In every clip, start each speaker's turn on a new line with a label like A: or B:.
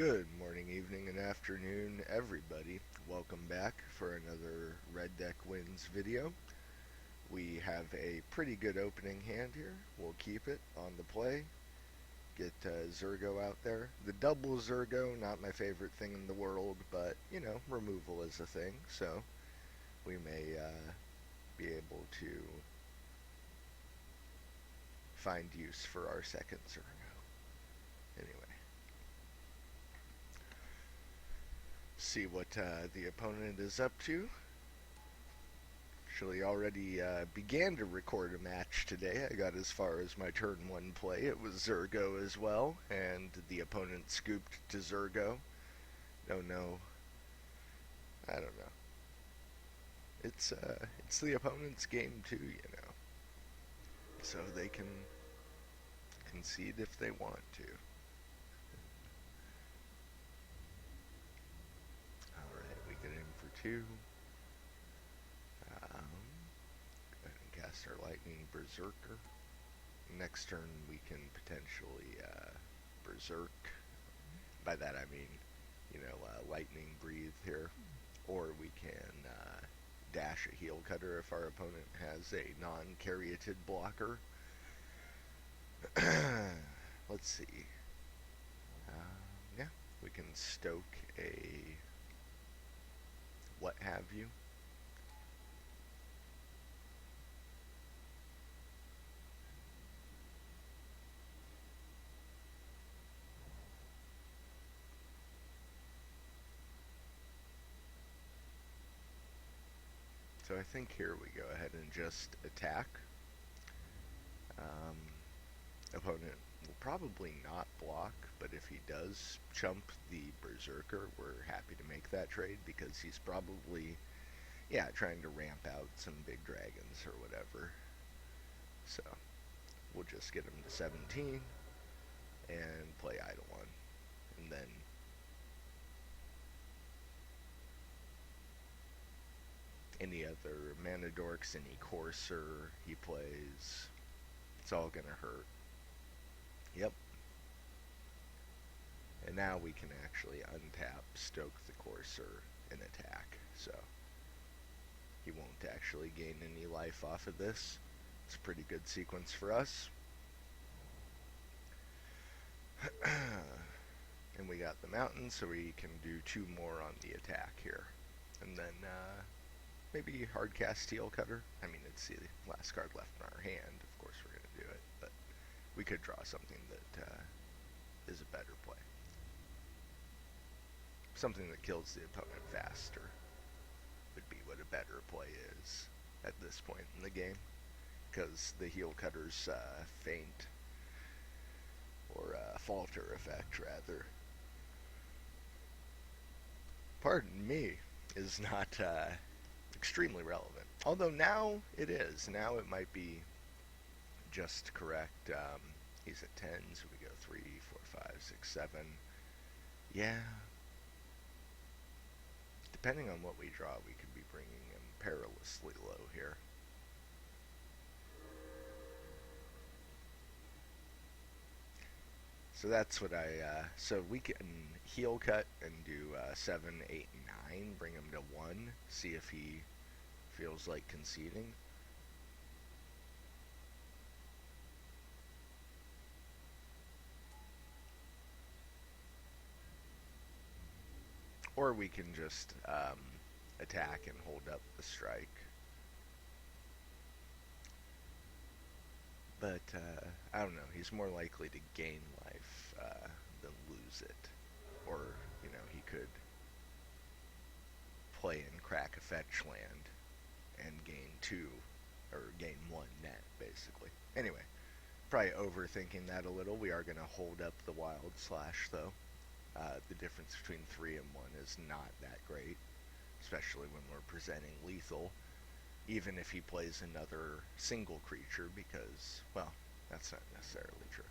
A: Good morning, evening, and afternoon, everybody. Welcome back for another Red Deck Wins video. We have a pretty good opening hand here. We'll keep it on the play. Get Zergo out there. The double Zergo, not my favorite thing in the world, but, removal is a thing, so we may be able to find use for our second Zergo. Anyway. See what the opponent is up to. Actually, already began to record a match today. I got as far as my turn one play. It was Zergo as well, and the opponent scooped to Zergo. Don't know. I don't know. It's the opponent's game too, so they can concede if they want to. Alright, we get in for two. Go ahead and cast our Lightning Berserker. Next turn we can potentially Berserk. By that I mean, Lightning Breathe here. Or we can dash a Heel Cutter if our opponent has a non-caryatid blocker. Let's see. Yeah, we can stoke a what have you. So I think here we go ahead and just attack. Opponent will probably not block, but if he does chump the Berserker, we're happy to make that trade because he's probably, trying to ramp out some big dragons or whatever. So we'll just get him to 17 and play Eidolon. And then any other mana dorks, any Courser he plays, it's all gonna hurt. Yep. And now we can actually untap, stoke the Courser, and attack. So he won't actually gain any life off of this. It's a pretty good sequence for us. And we got the mountain, so we can do two more on the attack here. And then maybe hardcast Heel Cutter. I mean, it's the last card left in our hand. Of course we're going to do it, but we could draw something that is a better play. Something that kills the opponent faster would be what a better play is at this point in the game, because the Heel Cutter's faint, or falter effect, rather. Pardon me, is not extremely relevant. Although now it is. Now it might be just correct. He's at 10, so we go 3, 4, 5, 6, 7. Yeah. Depending on what we draw, we could be bringing him perilously low here. So that's what so we can heel cut and do 7, 8, 9, bring him to 1, see if he feels like conceding. Or we can just attack and hold up the strike. But I don't know, he's more likely to gain life than lose it. Or, he could play and crack a fetch land and gain 2, or gain 1 net, basically. Anyway, probably overthinking that a little. We are going to hold up the Wild Slash, though. The difference between 3 and 1 is not that great, especially when we're presenting lethal, even if he plays another single creature, because, well, that's not necessarily true.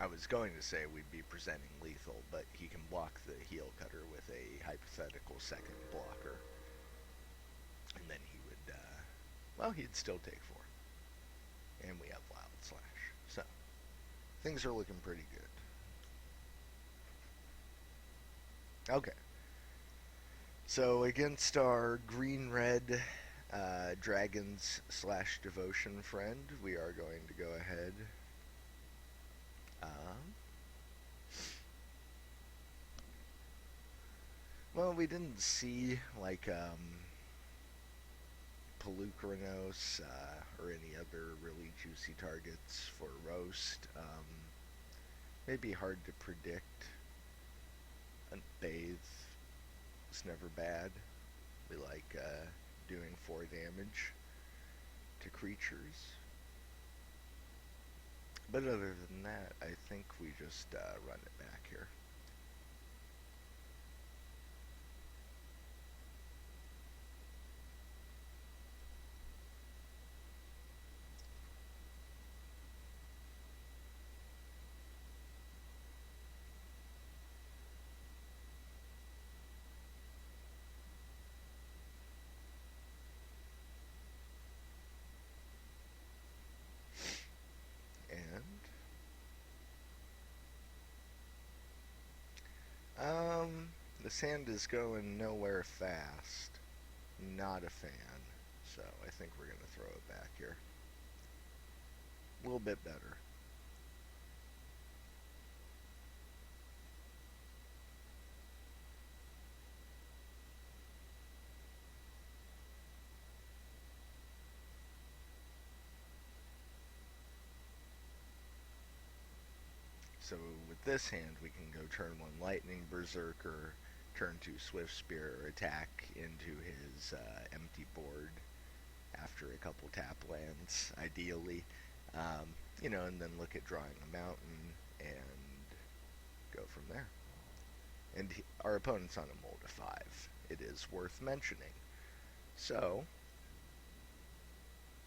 A: I was going to say we'd be presenting lethal, but he can block the Heel Cutter with a hypothetical second blocker, and then he would, he'd still take 4. And we have Wild Slash. things are looking pretty good. Okay, so against our green-red dragons slash devotion friend, we are going to go ahead. Um, well, we didn't see like Pelucranos or any other really juicy targets for roast. Maybe hard to predict. A bathe is never bad. We like doing 4 damage to creatures. But other than that, I think we just run it back here. And the sand is going nowhere fast. Not a fan. So I think we're going to throw it back here. A little bit better. So with this hand, we can go turn 1 Lightning Berserker, turn 2 Swift Spear, attack into his empty board after a couple tap lands, ideally. And then look at drawing a mountain and go from there. And our opponent's on a mold of 5. It is worth mentioning. So,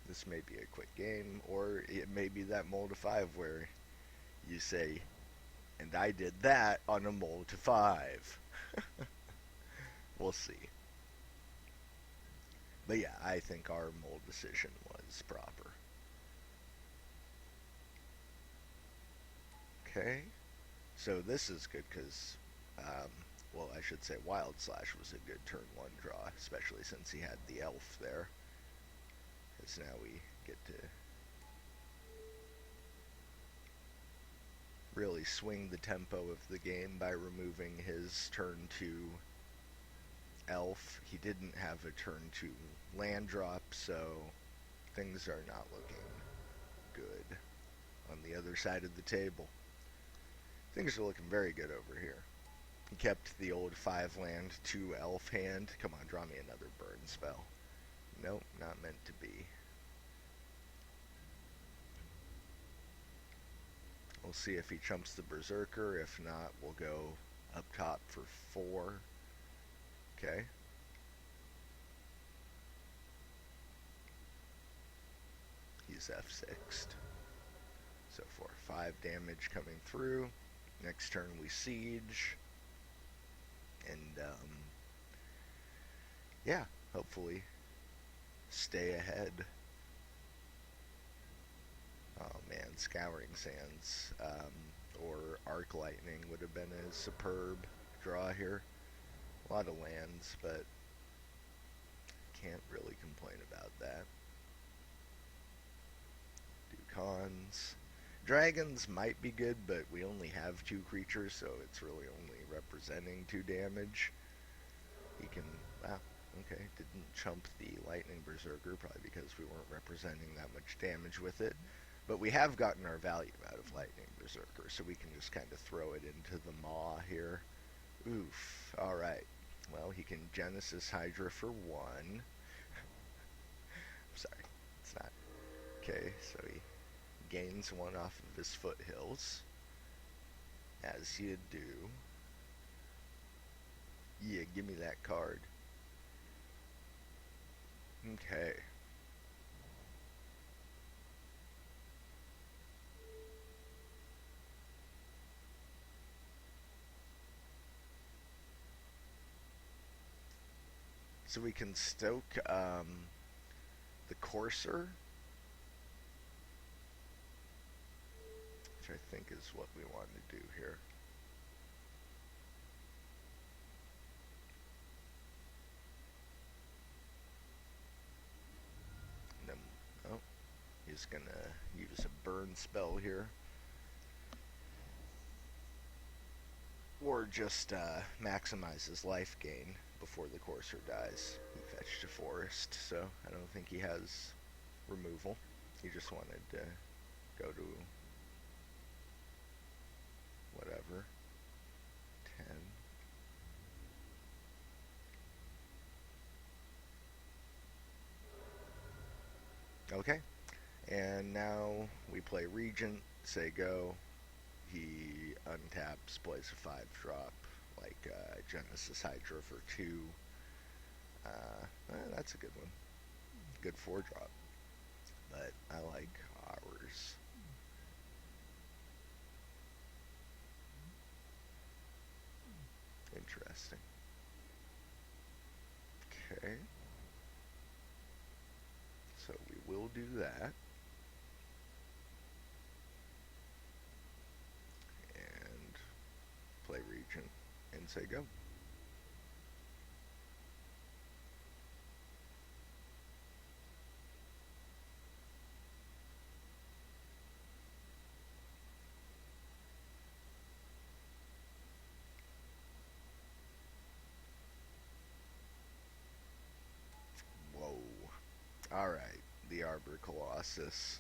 A: this may be a quick game, or it may be that mold of 5 where you say, and I did that on a mold to 5. We'll see. But yeah, I think our mold decision was proper. Okay, so this is good because, well, I should say Wild Slash was a good turn 1 draw, especially since he had the elf there. Because now we get to really swing the tempo of the game by removing his turn 2 elf. He didn't have a turn 2 land drop, so things are not looking good on the other side of the table. Things are looking very good over here. He kept the old 5 land 2 elf hand. Come on, draw me another burn spell. Nope, not meant to be. We'll see if he chumps the Berserker. If not, we'll go up top for 4. Okay. He's F6'd. So for 5 damage coming through. Next turn we siege. And, yeah, hopefully stay ahead. Oh man, Scouring Sands or Arc Lightning would have been a superb draw here. A lot of lands, but can't really complain about that. Do cons. Dragons might be good, but we only have 2 creatures, so it's really only representing 2 damage. He can, wow, okay, didn't chump the Lightning Berserker, probably because we weren't representing that much damage with it. But we have gotten our value out of Lightning Berserker, so we can just kind of throw it into the maw here. Oof, alright. Well, he can Genesis Hydra for 1. Sorry, it's not. Okay, so he gains 1 off of his foothills, as you do. Yeah, give me that card. Okay. So we can stoke the Courser, which I think is what we want to do here. And then, oh, he's gonna use a burn spell here. Or just maximize his life gain before the courser dies. He fetched a forest, so I don't think he has removal. He just wanted to go to whatever. 10. Okay. And now we play Regent, say go. He untaps, plays a 5-drop, like Genesis Hydra for 2. That's a good one. Good 4-drop. But I like ours. Interesting. Okay. So we will do that. And play Regent and say go. Whoa. Alright. The Arbor Colossus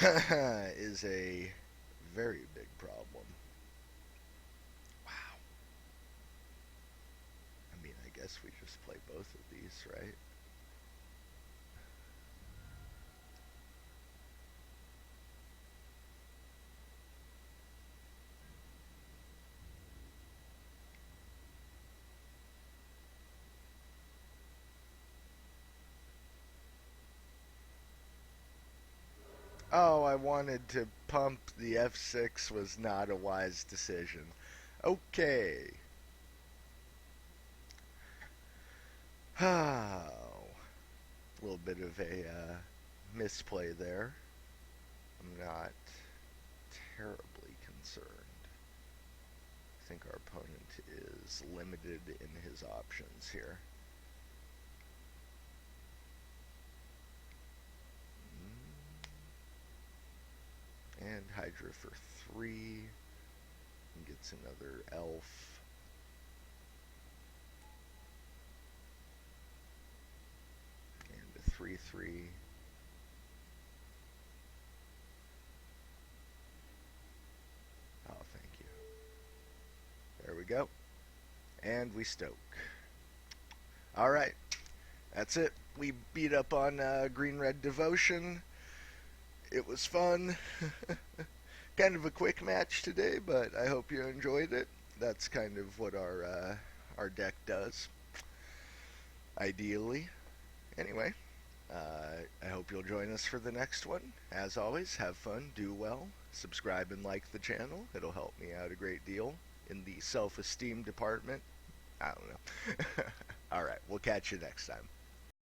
A: is a very big problem. Wow. I mean, I guess we just play both of these, right? Oh, I wanted to pump the F6 was not a wise decision. Okay. Oh, a little bit of a misplay there. I'm not terribly concerned. I think our opponent is limited in his options here. And Hydra for 3. And gets another elf. And a 3/3. Oh, thank you. There we go. And we stoke. Alright. That's it. We beat up on Green-Red Devotion. It was fun. Kind of a quick match today, but I hope you enjoyed it. That's kind of what our deck does, ideally. Anyway, I hope you'll join us for the next one. As always, have fun, do well, subscribe and like the channel. It'll help me out a great deal in the self-esteem department. I don't know. Alright, we'll catch you next time.